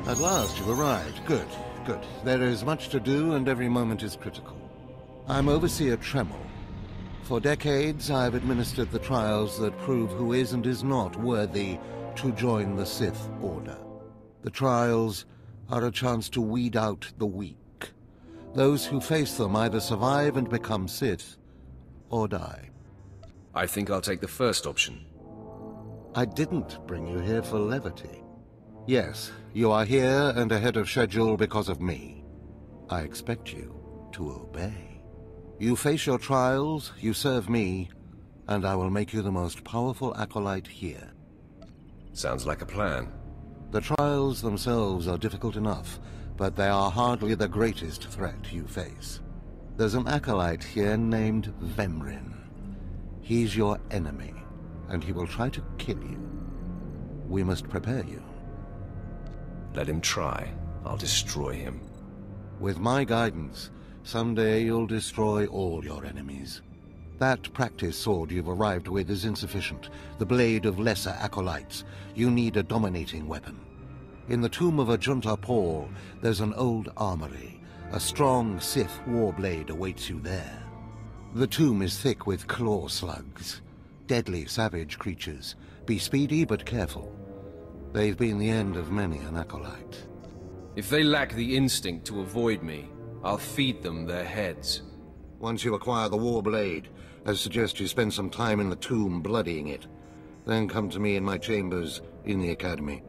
At last you've arrived. Good, good. There is much to do and every moment is critical. I'm Overseer Tremel. For decades I've administered the trials that prove who is and is not worthy to join the Sith Order. The trials are a chance to weed out the weak. Those who face them either survive and become Sith, or die. I think I'll take the first option. I didn't bring you here for levity. Yes, you are here and ahead of schedule because of me. I expect you to obey. You face your trials, you serve me, and I will make you the most powerful acolyte here. Sounds like a plan. The trials themselves are difficult enough, but they are hardly the greatest threat you face. There's an acolyte here named Vemrin. He's your enemy, and he will try to kill you. We must prepare you. Let him try. I'll destroy him. With my guidance, someday you'll destroy all your enemies. That practice sword you've arrived with is insufficient. The blade of lesser acolytes. You need a dominating weapon. In the tomb of Ajunta Paul, there's an old armory. A strong Sith warblade awaits you there. The tomb is thick with claw slugs. Deadly, savage creatures. Be speedy but careful. They've been the end of many an acolyte. If they lack the instinct to avoid me, I'll feed them their heads. Once you acquire the warblade, I suggest you spend some time in the tomb bloodying it. Then come to me in my chambers in the academy.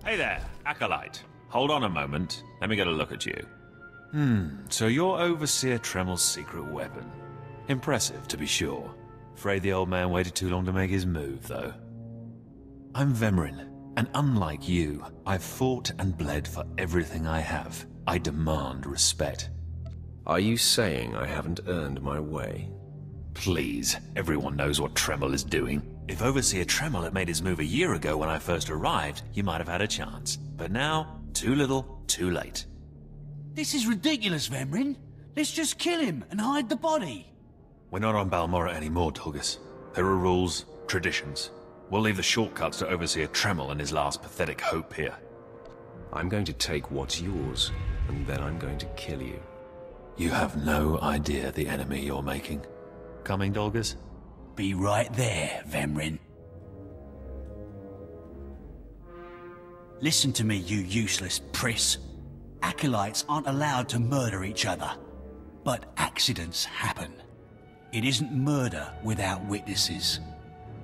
Hey there, Acolyte. Hold on a moment. Let me get a look at you. So you're Overseer Tremel's secret weapon. Impressive, to be sure. Afraid the old man waited too long to make his move, though. I'm Vemrin, and unlike you, I've fought and bled for everything I have. I demand respect. Are you saying I haven't earned my way? Please, everyone knows what Tremel is doing. If Overseer Tremel had made his move a year ago when I first arrived, you might have had a chance. But now, too little, too late. This is ridiculous, Vemrin. Let's just kill him and hide the body. We're not on Balmorra anymore, Tulgus. There are rules, traditions. We'll leave the shortcuts to Overseer Tremel and his last pathetic hope here. I'm going to take what's yours, and then I'm going to kill you. You have no idea the enemy you're making. Coming, Dolgus? Be right there, Vemrin. Listen to me, you useless priss. Acolytes aren't allowed to murder each other. But accidents happen. It isn't murder without witnesses.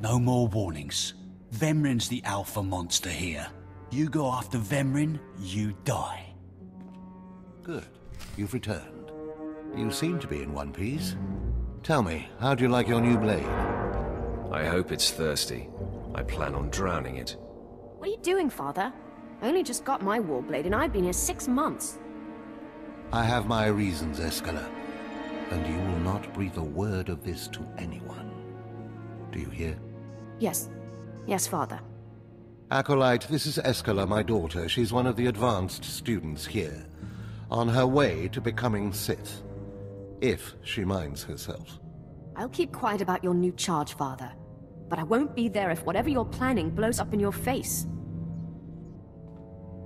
No more warnings. Vemrin's the alpha monster here. You go after Vemrin, you die. Good. You've returned. You seem to be in one piece. Tell me, how do you like your new blade? I hope it's thirsty. I plan on drowning it. What are you doing, Father? I only just got my warblade and I've been here 6 months. I have my reasons, Escala. And you will not breathe a word of this to anyone. Do you hear? Yes. Yes, Father. Acolyte, this is Escala, my daughter. She's one of the advanced students here. On her way to becoming Sith. If she minds herself. I'll keep quiet about your new charge, Father. But I won't be there if whatever you're planning blows up in your face.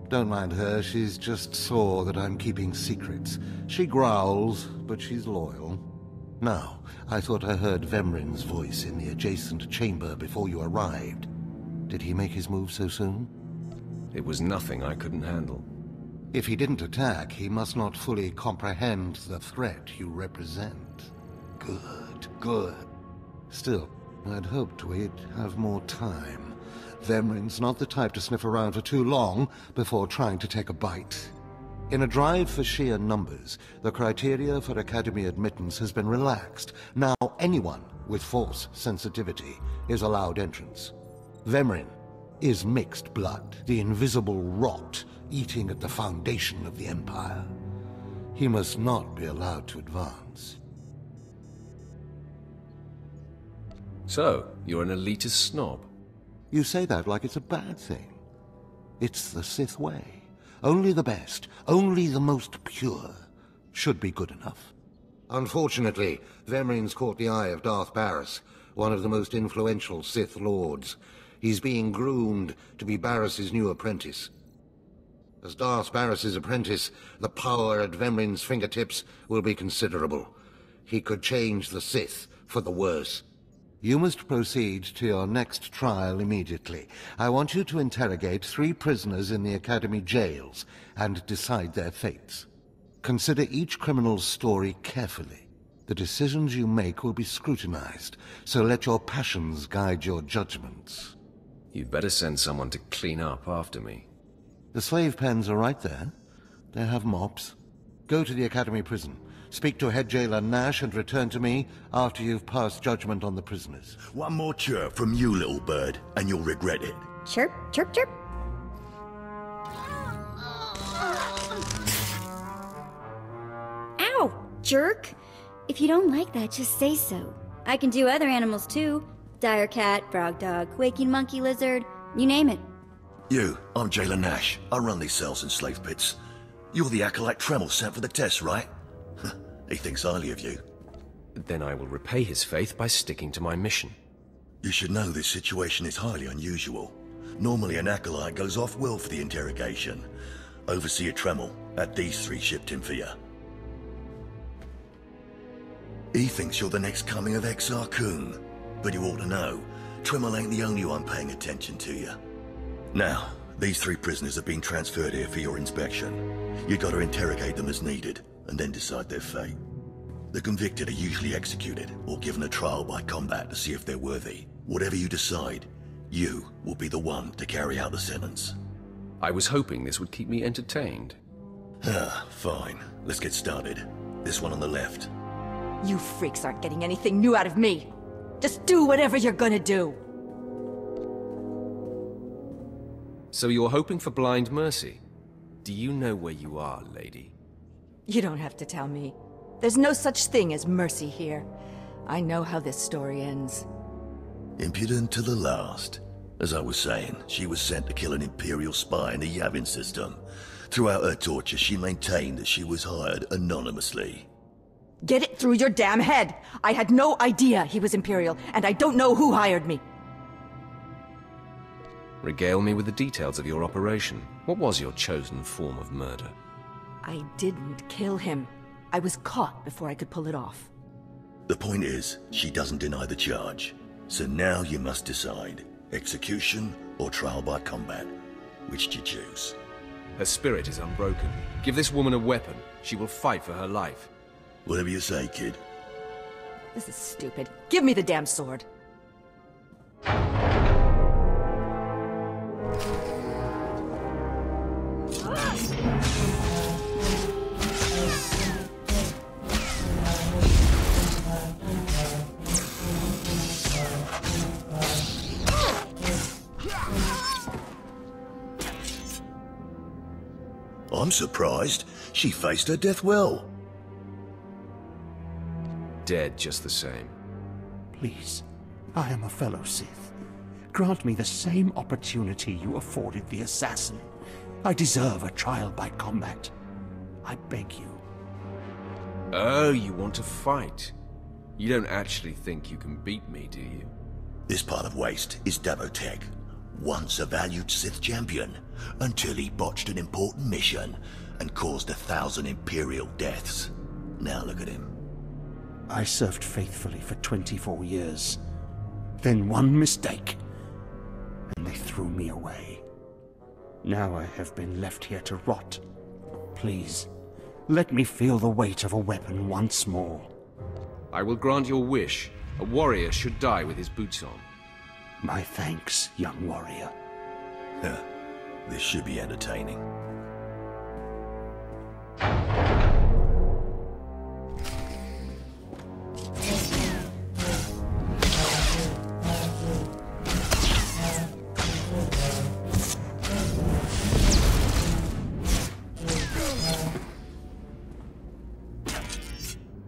Don't mind her, she's just sore that I'm keeping secrets. She growls, but she's loyal. Now, I thought I heard Vemrin's voice in the adjacent chamber before you arrived. Did he make his move so soon? It was nothing I couldn't handle. If he didn't attack, he must not fully comprehend the threat you represent. Good, good. Still, I'd hoped we'd have more time. Vemrin's not the type to sniff around for too long before trying to take a bite. In a drive for sheer numbers, the criteria for Academy admittance has been relaxed. Now anyone with Force sensitivity is allowed entrance. Vemrin is mixed blood, the invisible rot eating at the foundation of the Empire. He must not be allowed to advance. So, you're an elitist snob. You say that like it's a bad thing. It's the Sith way. Only the best, only the most pure, should be good enough. Unfortunately, Vemrin's caught the eye of Darth Barris, one of the most influential Sith lords. He's being groomed to be Barris's new apprentice. As Darth Barris's apprentice, the power at Vemrin's fingertips will be considerable. He could change the Sith for the worse. You must proceed to your next trial immediately. I want you to interrogate 3 prisoners in the Academy jails and decide their fates. Consider each criminal's story carefully. The decisions you make will be scrutinized, so let your passions guide your judgments. You'd better send someone to clean up after me. The slave pens are right there. They have mops. Go to the Academy prison. Speak to head jailer Nash and return to me after you've passed judgment on the prisoners. One more chirp from you, little bird, and you'll regret it. Chirp, chirp, chirp. Ow, jerk. If you don't like that, just say so. I can do other animals too. Dire cat, frog dog, quaking monkey lizard, you name it. You, I'm Jailer Nash. I run these cells and slave pits. You're the acolyte Tremel sent for the test, right? He thinks highly of you. Then I will repay his faith by sticking to my mission. You should know this situation is highly unusual. Normally an acolyte goes off-world for the interrogation. Overseer Tremel, at these 3 shipped him for you. He thinks you're the next coming of Exar Kun. But you ought to know, Tremel ain't the only one paying attention to you. Now, these 3 prisoners have been transferred here for your inspection. You gotta interrogate them as needed, and then decide their fate. The convicted are usually executed, or given a trial by combat to see if they're worthy. Whatever you decide, you will be the one to carry out the sentence. I was hoping this would keep me entertained. Fine. Let's get started. This one on the left. You freaks aren't getting anything new out of me. Just do whatever you're gonna do. So you're hoping for blind mercy? Do you know where you are, lady? You don't have to tell me. There's no such thing as mercy here. I know how this story ends. Impudent to the last. As I was saying, she was sent to kill an Imperial spy in the Yavin system. Throughout her torture, she maintained that she was hired anonymously. Get it through your damn head! I had no idea he was Imperial, and I don't know who hired me. Regale me with the details of your operation. What was your chosen form of murder? I didn't kill him. I was caught before I could pull it off. The point is, she doesn't deny the charge. So now you must decide. Execution or trial by combat. Which do you choose? Her spirit is unbroken. Give this woman a weapon. She will fight for her life. Whatever you say, kid. This is stupid. Give me the damn sword. I'm surprised. She faced her death well. Dead just the same. Please, I am a fellow Sith. Grant me the same opportunity you afforded the assassin. I deserve a trial by combat. I beg you. Oh, you want to fight? You don't actually think you can beat me, do you? This part of Waste is Davotech, once a valued Sith champion, until he botched an important mission and caused 1,000 Imperial deaths. Now look at him. I served faithfully for 24 years. Then one mistake, and they threw me away. Now I have been left here to rot. Please, let me feel the weight of a weapon once more. I will grant your wish. A warrior should die with his boots on. My thanks, young warrior. This should be entertaining.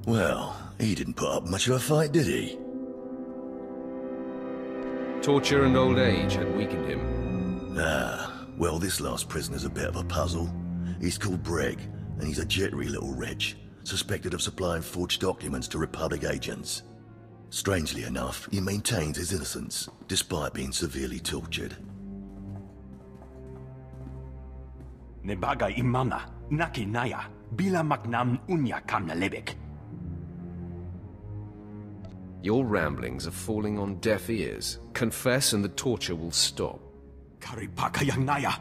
Well, he didn't put up much of a fight, did he? Torture and old age had weakened him. Ah, well, this last prisoner's a bit of a puzzle. He's called Breg, and he's a jittery little wretch, suspected of supplying forged documents to Republic agents. Strangely enough, he maintains his innocence, despite being severely tortured. Nebaga imana, naki naya, bila maknam unya kamna lebek. Your ramblings are falling on deaf ears. Confess and the torture will stop. Karipaka yang naya,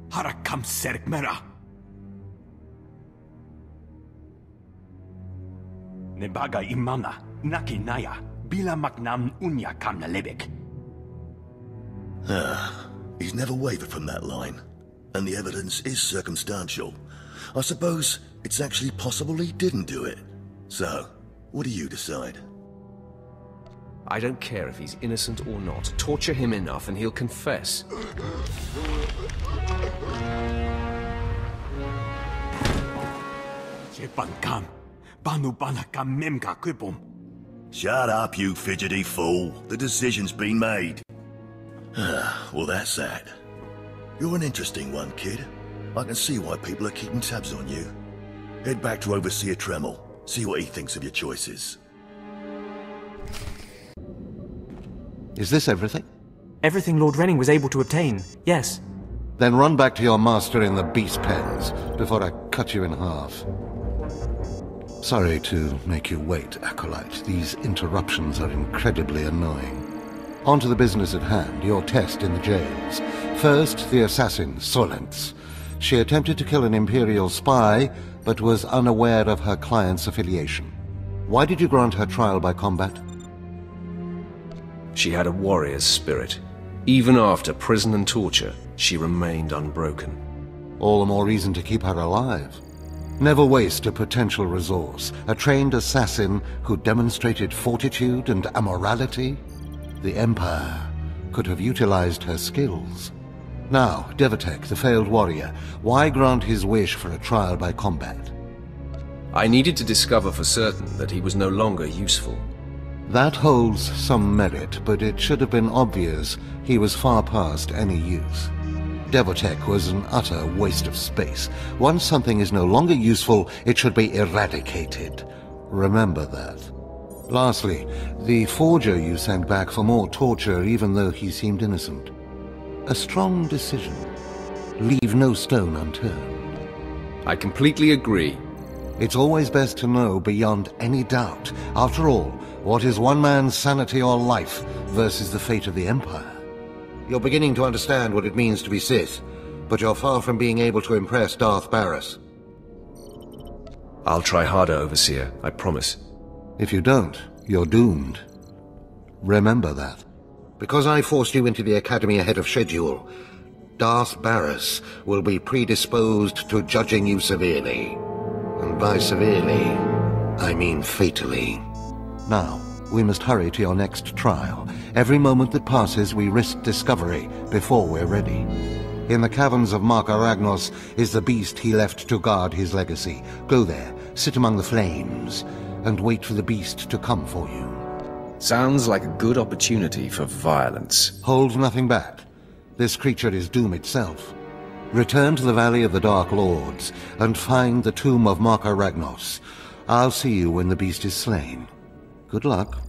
harakam serk mera. Nebaga imana, naki naya, bila maknam unya kamna lebek. Ah, he's never wavered from that line. And the evidence is circumstantial. I suppose it's actually possible he didn't do it. So, what do you decide? I don't care if he's innocent or not. Torture him enough and he'll confess. Shut up, you fidgety fool. The decision's been made. Well, that's that. You're an interesting one, kid. I can see why people are keeping tabs on you. Head back to Overseer Tremel. See what he thinks of your choices. Is this everything? Everything Lord Renning was able to obtain, yes. Then run back to your master in the beast pens before I cut you in half. Sorry to make you wait, Acolyte. These interruptions are incredibly annoying. On to the business at hand, your test in the jails. First, the assassin, Solence. She attempted to kill an Imperial spy, but was unaware of her client's affiliation. Why did you grant her trial by combat? She had a warrior's spirit. Even after prison and torture, she remained unbroken. All the more reason to keep her alive. Never waste a potential resource. A trained assassin who demonstrated fortitude and amorality. The Empire could have utilized her skills. Now, Devotek, the failed warrior, why grant his wish for a trial by combat? I needed to discover for certain that he was no longer useful. That holds some merit, but it should have been obvious he was far past any use. Devotek was an utter waste of space. Once something is no longer useful, it should be eradicated. Remember that. Lastly, the forger you sent back for more torture even though he seemed innocent. A strong decision. Leave no stone unturned. I completely agree. It's always best to know beyond any doubt. After all, what is one man's sanity or life versus the fate of the Empire? You're beginning to understand what it means to be Sith, but you're far from being able to impress Darth Barris. I'll try harder, Overseer, I promise. If you don't, you're doomed. Remember that. Because I forced you into the Academy ahead of schedule, Darth Barris will be predisposed to judging you severely. And by severely, I mean fatally. Now, we must hurry to your next trial. Every moment that passes, we risk discovery before we're ready. In the caverns of Mark Aragnos is the beast he left to guard his legacy. Go there, sit among the flames, and wait for the beast to come for you. Sounds like a good opportunity for violence. Hold nothing back. This creature is doom itself. Return to the Valley of the Dark Lords, and find the tomb of Mark Aragnos. I'll see you when the beast is slain. Good luck.